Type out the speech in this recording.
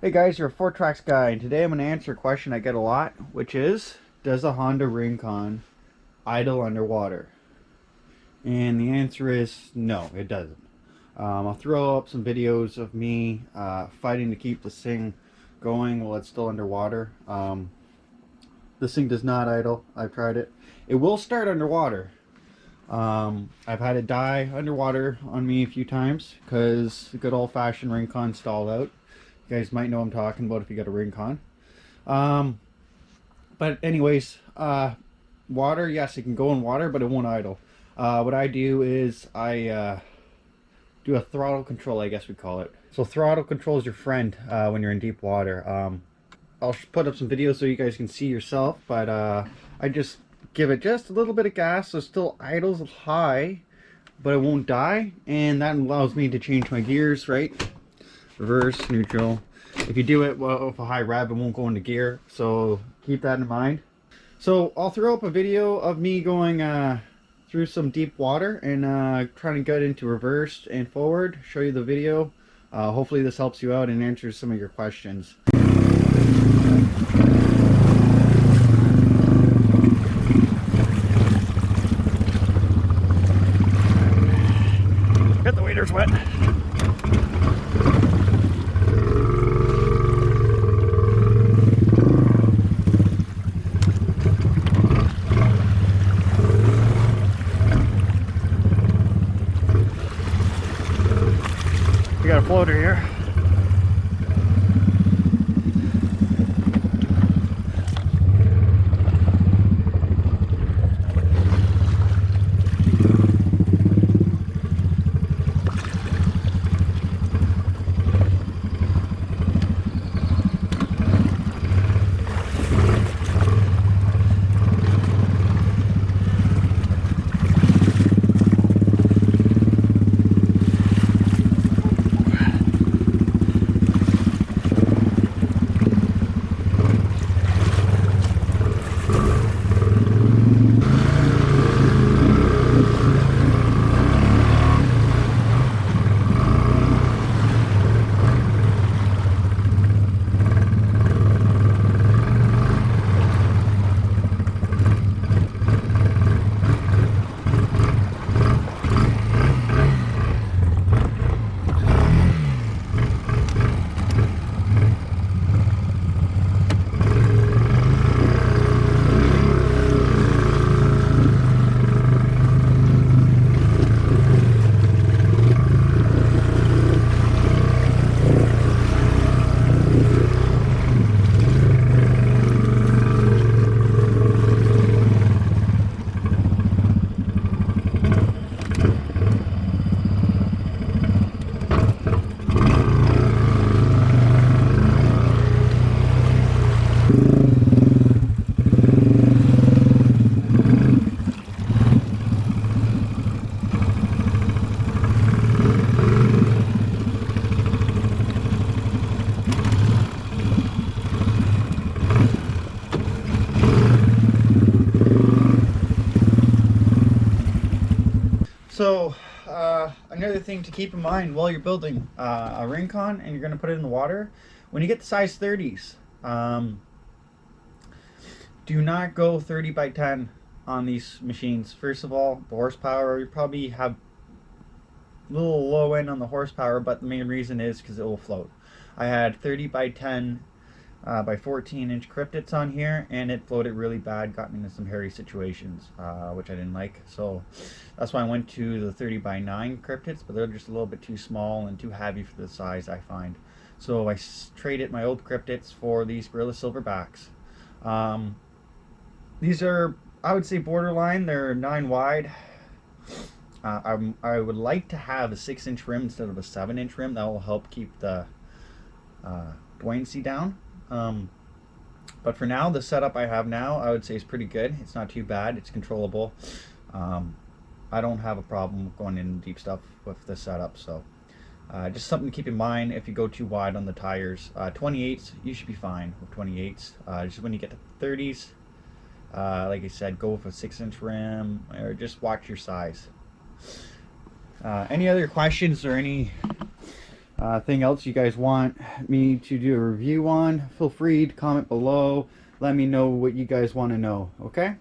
Hey guys, you're a 4Tracks guy, and today I'm going to answer a question I get a lot, which is, does a Honda Rincon idle underwater? And the answer is no, it doesn't. I'll throw up some videos of me fighting to keep this thing going while it's still underwater. This thing does not idle. I've tried it. It will start underwater. I've had it die underwater on me a few times because the good old-fashioned Rincon stalled out. You guys might know what I'm talking about if you got a Rincon. But anyways, water, yes, it can go in water, but it won't idle. What I do is I do a throttle control, I guess we call it. So throttle control is your friend when you're in deep water. I'll put up some videos so you guys can see yourself, but I just give it just a little bit of gas so it still idles high, but it won't die, and that allows me to change my gears, right? Reverse, neutral. If you do it with a high rev, it won't go into gear, so keep that in mind. So I'll throw up a video of me going through some deep water and trying to get into reverse and forward, show you the video. Hopefully this helps you out and answers some of your questions. Get the waders wet. We got a floater here. So, another thing to keep in mind while you're building a Rincon and you're going to put it in the water, when you get the size 30s, do not go 30 by 10 on these machines. First of all, the horsepower, you probably have a little low end on the horsepower, but the main reason is because it will float. I had 30 by 10 by 14-inch cryptids on here, and it floated really bad, got me into some hairy situations, which I didn't like. So that's why I went to the 30 by 9 cryptids, but they're just a little bit too small and too heavy for the size I find. So I traded my old cryptids for these Gorilla Silverbacks. These are, I would say, borderline. They're 9 wide. I would like to have a 6-inch rim instead of a 7-inch rim. That will help keep the buoyancy down. But for now, the setup I have now, I would say is pretty good. It's not too bad. It's controllable. I don't have a problem going in deep stuff with this setup. So just something to keep in mind if you go too wide on the tires. 28s, you should be fine with 28s. Just when you get to 30s, like I said, go with a 6-inch rim, or just watch your size. Any other questions or any Thing else you guys want me to do a review on, feel free to comment below. Let me know what you guys want to know, okay?